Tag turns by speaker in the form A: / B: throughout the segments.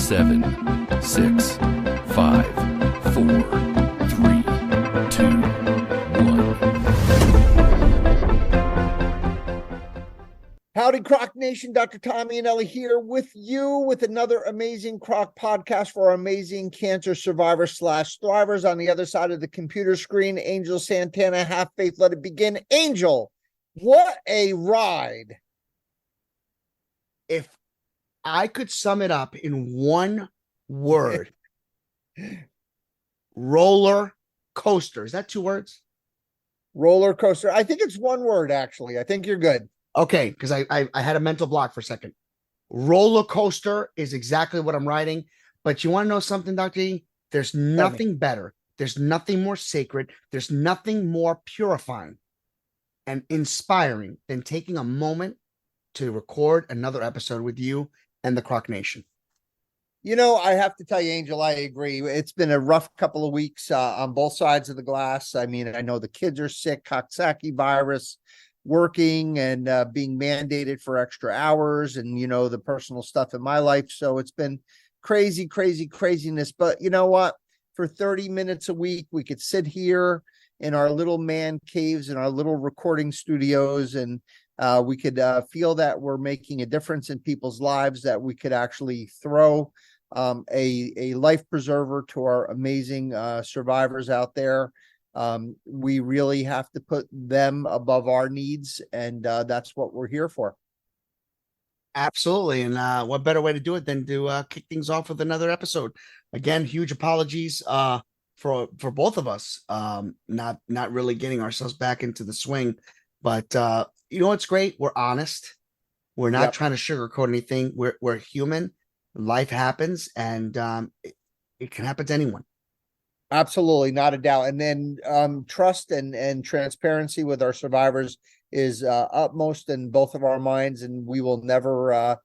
A: 7, 6, 5, 4, 3, 2, 1.
B: Howdy, CROC Nation. Dr. Tommy and Ellie here with you with another amazing CROC podcast for our amazing cancer survivors / thrivers. On the other side of the computer screen, Angel Santana, Have Faith, Let It Begin. Angel, what a ride.
C: If I could sum it up in one word, roller coaster. Is that 2 words?
B: Roller coaster. I think it's 1 word, actually. I think you're good.
C: Okay, because I had a mental block for a second. Roller coaster is exactly what I'm writing. But you want to know something, Dr. E? There's nothing better. There's nothing more sacred. There's nothing more purifying and inspiring than taking a moment to record another episode with you and the CROC Nation.
B: You know, I have to tell you, Angel, I agree. It's been a rough couple of weeks on both sides of the glass. I mean, I know the kids are sick, Coxsackie virus, working and being mandated for extra hours and, you know, the personal stuff in my life. So it's been craziness. But you know what? For 30 minutes a week, we could sit here in our little man caves, in our little recording studios, and we could feel that we're making a difference in people's lives, that we could actually throw a life preserver to our amazing survivors out there. We really have to put them above our needs, and that's what we're here for.
C: Absolutely. And what better way to do it than to kick things off with another episode? Again, huge apologies for both of us not really getting ourselves back into the swing. But you know what's great? We're honest. We're not trying to sugarcoat anything. We're human. Life happens, and it can happen to anyone.
B: Absolutely, not a doubt. And then trust and transparency with our survivors is utmost in both of our minds, and we will never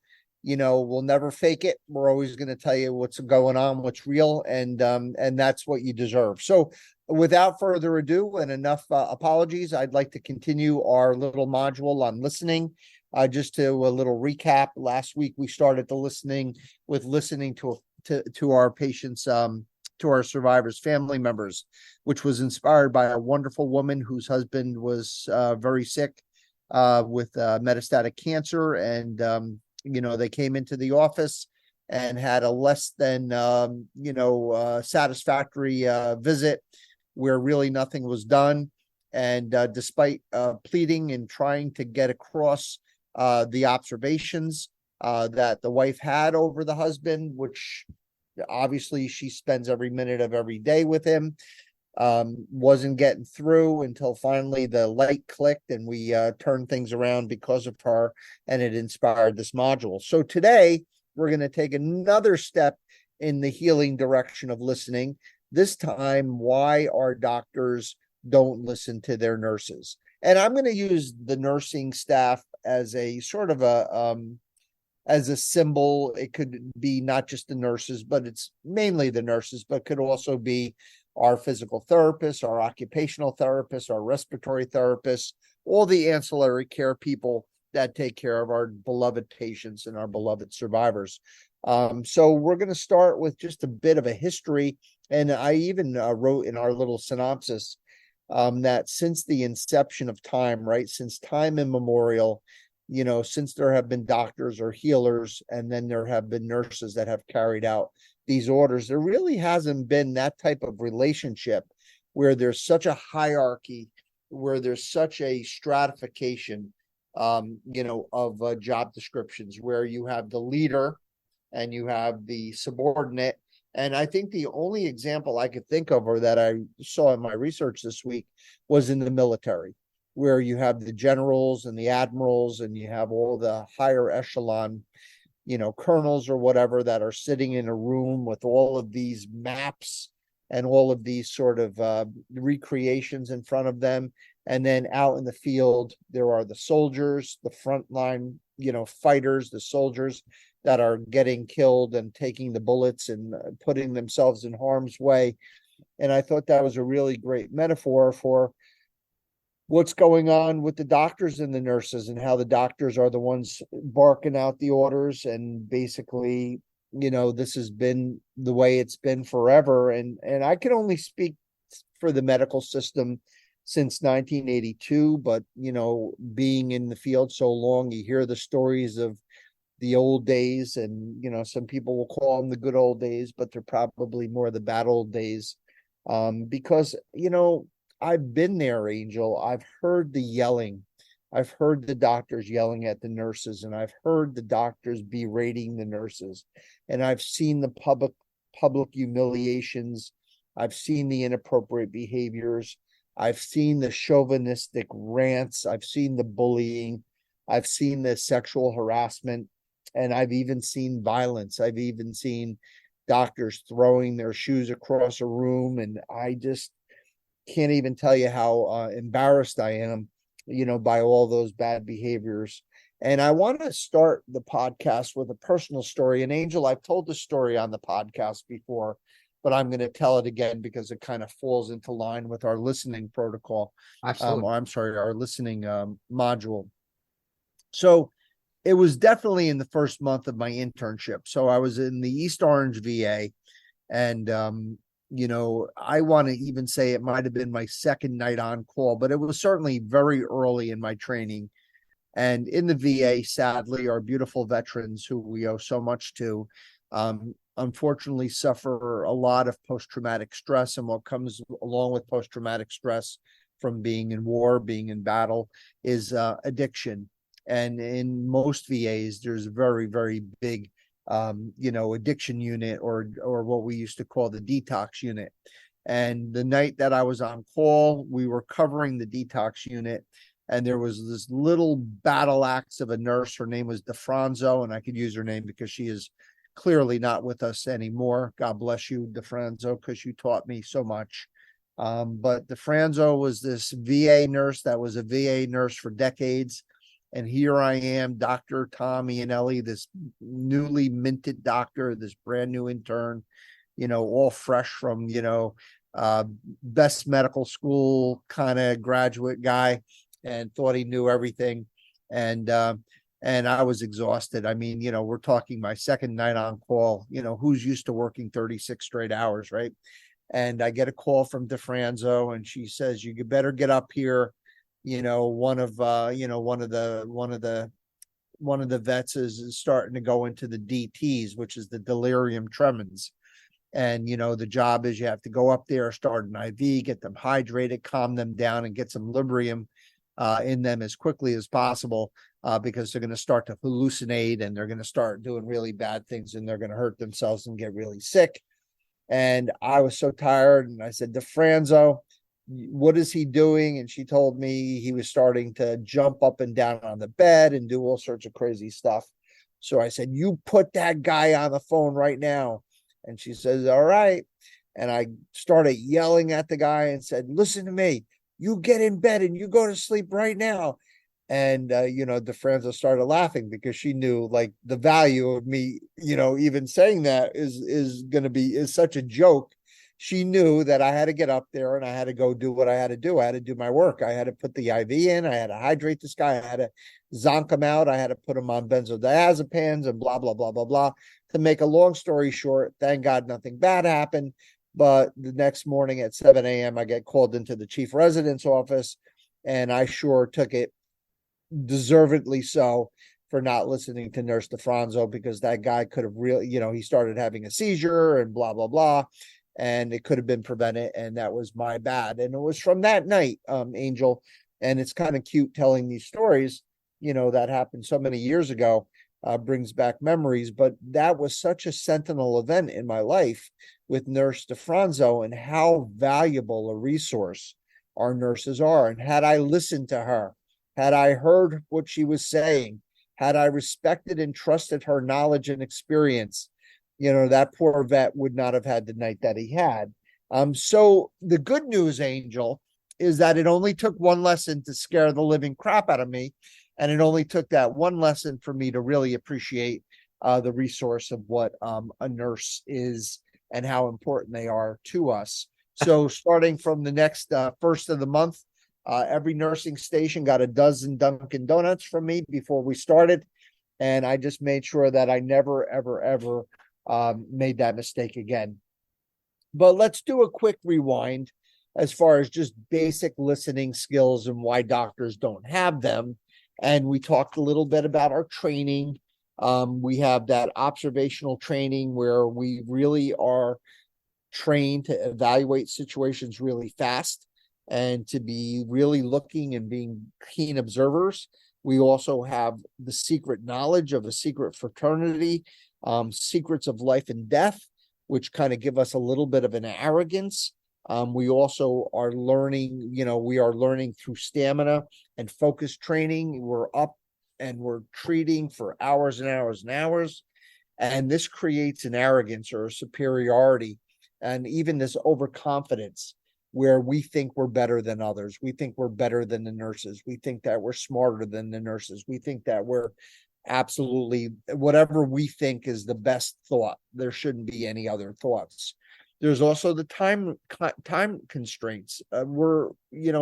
B: we'll never fake it. We're always going to tell you what's going on, what's real, and that's what you deserve. So without further ado, and enough apologies, I'd like to continue our little module on listening. Just to a little recap, last week we started the listening to our patients, to our survivors' family members, which was inspired by a wonderful woman whose husband was very sick with metastatic cancer. And, they came into the office and had a less than, satisfactory visit where really nothing was done. And despite pleading and trying to get across the observations that the wife had over the husband, which obviously she spends every minute of every day with him, wasn't getting through until finally the light clicked and we turned things around because of her, and it inspired this module. So today we're going to take another step in the healing direction of listening. This time, why our doctors don't listen to their nurses. And I'm going to use the nursing staff as a sort of as a symbol. It could be not just the nurses, but it's mainly the nurses, but could also be our physical therapists, our occupational therapists, our respiratory therapists, all the ancillary care people that take care of our beloved patients and our beloved survivors. So we're going to start with just a bit of a history. And I even wrote in our little synopsis that since the inception of time, right, since time immemorial, since there have been doctors or healers, and then there have been nurses that have carried out these orders, there really hasn't been that type of relationship where there's such a hierarchy, where there's such a stratification, of job descriptions, where you have the leader and you have the subordinate. And I think the only example I could think of, or that I saw in my research this week, was in the military, where you have the generals and the admirals, and you have all the higher echelon, colonels or whatever, that are sitting in a room with all of these maps and all of these sort of recreations in front of them. And then out in the field, there are the soldiers, the frontline, fighters, the soldiers that are getting killed and taking the bullets and putting themselves in harm's way. And I thought that was a really great metaphor for what's going on with the doctors and the nurses, and how the doctors are the ones barking out the orders and basically this has been the way it's been forever. And I can only speak for the medical system since 1982, but being in the field so long, you hear the stories of the old days, and some people will call them the good old days, but they're probably more the bad old days. Because I've been there, Angel. I've heard the yelling. I've heard the doctors yelling at the nurses, and I've heard the doctors berating the nurses, and I've seen the public humiliations. I've seen the inappropriate behaviors. I've seen the chauvinistic rants. I've seen the bullying. I've seen the sexual harassment, and I've even seen violence. I've even seen doctors throwing their shoes across a room, and I just can't even tell you how embarrassed I am, by all those bad behaviors. And I want to start the podcast with a personal story. And Angel, I've told the story on the podcast before, but I'm going to tell it again because it kind of falls into line with our listening protocol.
C: Absolutely.
B: Or I'm sorry, our listening module. So it was definitely in the first month of my internship. So I was in the East Orange VA, and I want to even say it might have been my second night on call, but it was certainly very early in my training. And in the VA, sadly, our beautiful veterans who we owe so much to, unfortunately suffer a lot of post-traumatic stress. And what comes along with post-traumatic stress from being in war, being in battle, is addiction. And in most VAs, there's a very, very big addiction unit, or what we used to call the detox unit. And the night that I was on call, we were covering the detox unit, and there was this little battle axe of a nurse. Her name was DeFranzo, and I could use her name because she is clearly not with us anymore. God bless you, DeFranzo, because you taught me so much. But DeFranzo was this VA nurse that was a VA nurse for decades. And here I am, Dr. Tom Iannelli, this newly minted doctor, this brand new intern, all fresh from, best medical school kind of graduate guy, and thought he knew everything. And I was exhausted. I mean, we're talking my second night on call, who's used to working 36 straight hours, right? And I get a call from DeFranzo, and she says, you better get up here. One of the vets is starting to go into the DTs, which is the delirium tremens. And, the job is you have to go up there, start an IV, get them hydrated, calm them down, and get some Librium in them as quickly as possible, because they're going to start to hallucinate, and they're going to start doing really bad things, and they're going to hurt themselves and get really sick. And I was so tired, and I said, DeFranzo, what is he doing? And she told me he was starting to jump up and down on the bed and do all sorts of crazy stuff. So I said, you put that guy on the phone right now. And she says, all right. And I started yelling at the guy and said, listen to me, you get in bed and you go to sleep right now. And, DeFranzo started laughing because she knew, like, the value of me, even saying that is going to be such a joke. She knew that I had to get up there and I had to go do what I had to do. I had to do my work. I had to put the IV in. I had to hydrate this guy. I had to zonk him out. I had to put him on benzodiazepines and blah, blah, blah, blah, blah. To make a long story short, thank God nothing bad happened. But the next morning at 7 a.m., I get called into the chief resident's office, and I sure took it, deservedly so, for not listening to Nurse DeFranzo, because that guy could have really, he started having a seizure and blah, blah, blah. And it could have been prevented, and that was my bad. And it was from that night, Angel, and it's kind of cute telling these stories, that happened so many years ago, brings back memories. But that was such a sentinel event in my life with Nurse DeFranzo, and how valuable a resource our nurses are. And had I listened to her, had I heard what she was saying, had I respected and trusted her knowledge and experience, that poor vet would not have had the night that he had. So the good news, Angel, is that it only took one lesson to scare the living crap out of me. And it only took that one lesson for me to really appreciate the resource of what a nurse is and how important they are to us. So starting from the next first of the month, every nursing station got a dozen Dunkin' Donuts from me before we started. And I just made sure that I never, ever, ever made that mistake again. But let's do a quick rewind as far as just basic listening skills and why doctors don't have them. And we talked a little bit about our training. We have that observational training where we really are trained to evaluate situations really fast and to be really looking and being keen observers. We also have the secret knowledge of a secret fraternity, secrets of life and death, which kind of give us a little bit of an arrogance. We also are learning, we are learning through stamina and focus training. We're up and we're treating for hours and hours and hours. And this creates an arrogance or a superiority, and even this overconfidence where we think we're better than others. We think we're better than the nurses. We think that we're smarter than the nurses. We think that we're absolutely whatever we think is the best thought. There shouldn't be any other thoughts. There's also the time constraints. We're,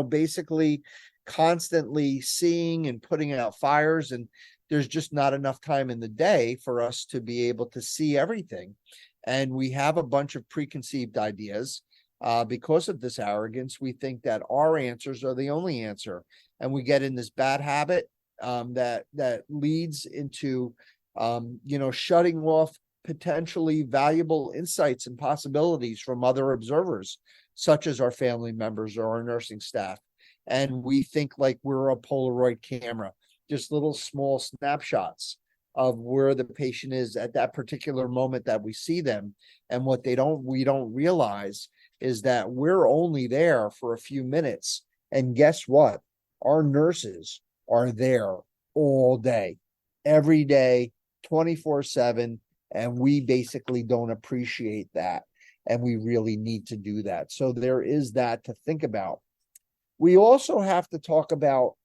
B: basically constantly seeing and putting out fires, and there's just not enough time in the day for us to be able to see everything. And we have a bunch of preconceived ideas. Because of this arrogance, we think that our answers are the only answer. And we get in this bad habit that leads into, shutting off potentially valuable insights and possibilities from other observers, such as our family members or our nursing staff. And we think like we're a Polaroid camera, just little small snapshots of where the patient is at that particular moment that we see them. And what we don't realize is that we're only there for a few minutes. And guess what? Our nurses are there all day, every day, 24/7. And we basically don't appreciate that. And we really need to do that. So there is that to think about. We also have to talk about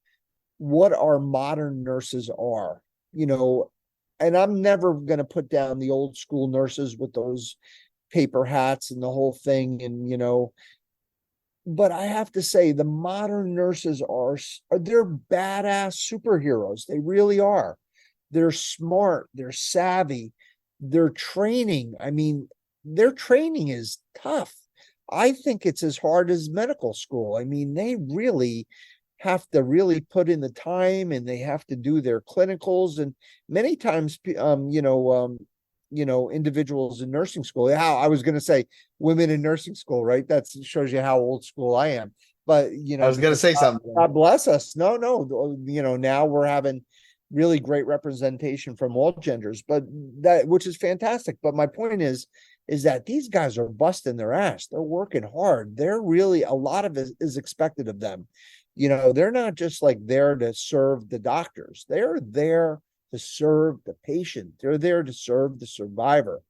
B: what our modern nurses are, and I'm never going to put down the old school nurses with those paper hats and the whole thing. And, but I have to say the modern nurses they're badass superheroes. They really are. They're smart. They're savvy. Their training, their training is tough. I think it's as hard as medical school. They really have to really put in the time, and they have to do their clinicals. And many times, individuals in nursing school, I was going to say women in nursing school, right? That shows you how old school I am. But,
C: I was going to say something.
B: God bless us. No, now we're having really great representation from all genders, which is fantastic. But my point is that these guys are busting their ass. They're working hard. They're really, a lot of it is expected of them. They're not just like there to serve the doctors. They're there to serve the patient. They're there to serve the survivor.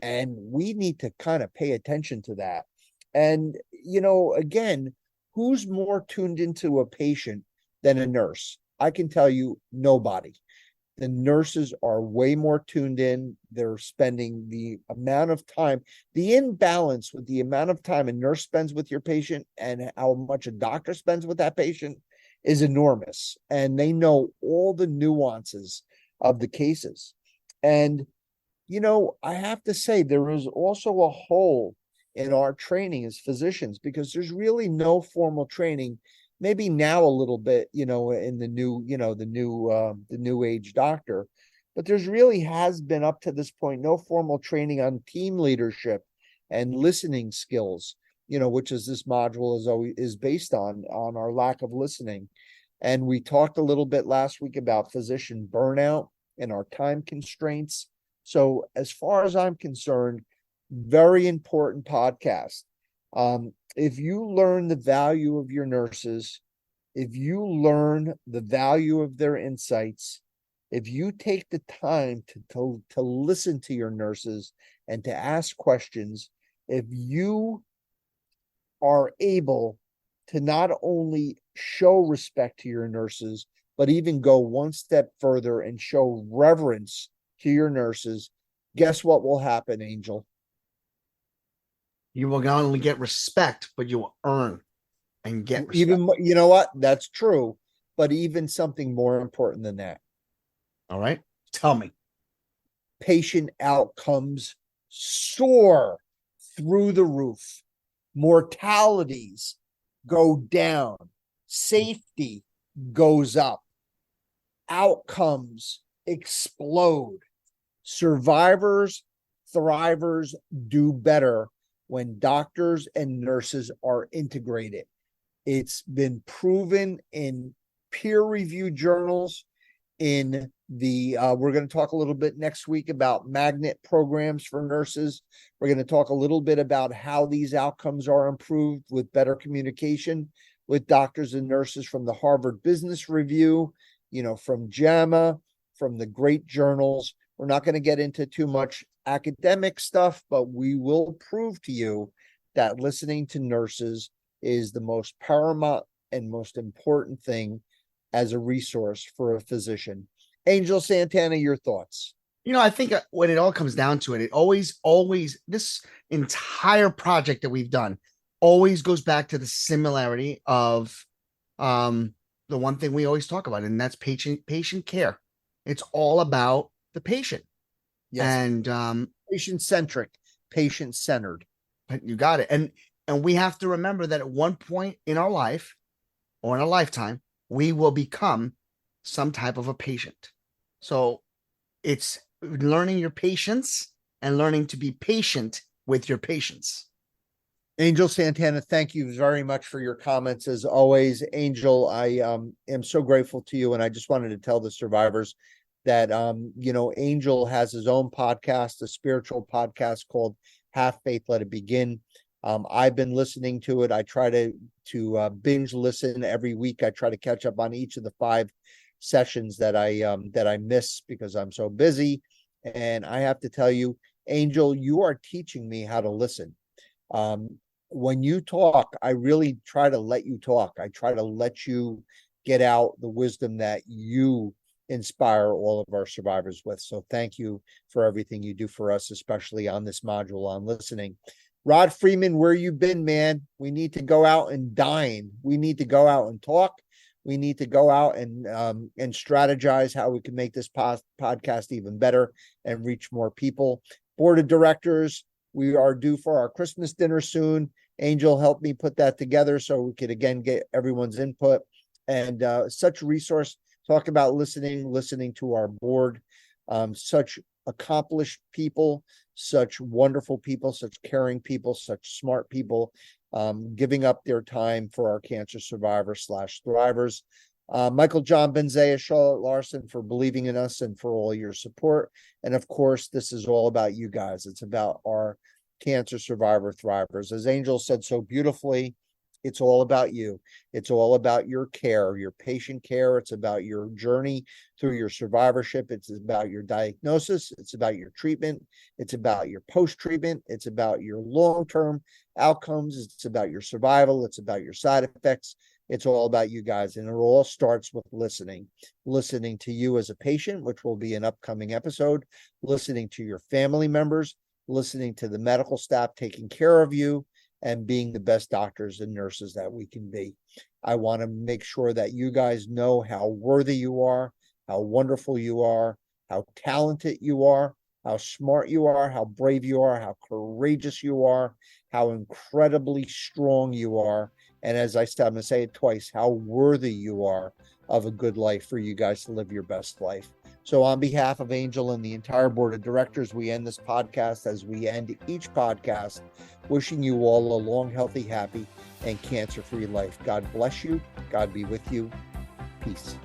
B: And we need to kind of pay attention to that. And, again, who's more tuned into a patient than a nurse? I can tell you nobody. The nurses are way more tuned in. They're spending the amount of time, the imbalance with the amount of time a nurse spends with your patient and how much a doctor spends with that patient is enormous. And they know all the nuances of the cases. And, I have to say, there is also a hole in our training as physicians, because there's really no formal training. Maybe now a little bit, in the new age doctor, but there's really has been up to this point no formal training on team leadership and listening skills, which is this module is based on our lack of listening. And we talked a little bit last week about physician burnout and our time constraints. So as far as I'm concerned, very important podcast. If you learn the value of your nurses, if you learn the value of their insights, if you take the time to listen to your nurses and to ask questions, if you are able to not only show respect to your nurses, but even go one step further and show reverence to your nurses, guess what will happen, Angel?
C: You will not only get respect, but you will earn and get respect.
B: Even, you know what? That's true. But even something more important than that.
C: All right. Tell me.
B: Patient outcomes soar through the roof. Mortalities go down. Safety goes up. Outcomes explode. Survivors, thrivers do better when doctors and nurses are integrated. It's been proven in peer-reviewed journals. In the we're going to talk a little bit next week about magnet programs for nurses. We're going to talk a little bit about how these outcomes are improved with better communication with doctors and nurses from the Harvard Business Review, from JAMA, from the great journals. We're not going to get into too much academic stuff, but we will prove to you that listening to nurses is the most paramount and most important thing as a resource for a physician. Angel Santana, your thoughts?
C: I think when it all comes down to it, it always, this entire project that we've done always goes back to the similarity of the one thing we always talk about, and that's patient care. It's all about the patient.
B: Yes.
C: And
B: patient-centric, patient-centered.
C: You got it. And we have to remember that at one point in our life or in a lifetime, we will become some type of a patient. So it's learning your patience and learning to be patient with your patients.
B: Angel Santana, thank you very much for your comments as always. Angel, I am so grateful to you. And I just wanted to tell the survivors that, Angel has his own podcast, a spiritual podcast called Have Faith, Let It Begin. I've been listening to it. I try to binge listen every week. I try to catch up on each of the 5 sessions that I miss because I'm so busy. And I have to tell you, Angel, you are teaching me how to listen. When you talk, I really try to let you talk. I try to let you get out the wisdom that you inspire all of our survivors with. So thank you for everything you do for us, especially on this module on listening. Rod Freeman, where you been, man? We need to go out and dine. We need to go out and talk. We need to go out and strategize how we can make this podcast even better and reach more people. Board of directors, we are due for our Christmas dinner soon. Angel helped me put that together so we could again get everyone's input. And such a resource. Talk about listening to our board. Such accomplished people, such wonderful people, such caring people, such smart people, giving up their time for our cancer survivors / thrivers. Michael John Benzea, Charlotte Larson, for believing in us and for all your support. And of course, this is all about you guys. It's about our cancer survivor thrivers. As Angel said so beautifully, it's all about you. It's all about your care, your patient care. It's about your journey through your survivorship. It's about your diagnosis. It's about your treatment. It's about your post-treatment. It's about your long-term outcomes. It's about your survival. It's about your side effects. It's all about you guys. And it all starts with listening to you as a patient, which will be an upcoming episode, listening to your family members, listening to the medical staff taking care of you, and being the best doctors and nurses that we can be. I want to make sure that you guys know how worthy you are, how wonderful you are, how talented you are, how smart you are, how brave you are, how courageous you are, how incredibly strong you are. And as I said, I'm going to say it twice, how worthy you are of a good life for you guys to live your best life. So on behalf of Angel and the entire board of directors, we end this podcast as we end each podcast, wishing you all a long, healthy, happy, and cancer-free life. God bless you. God be with you. Peace.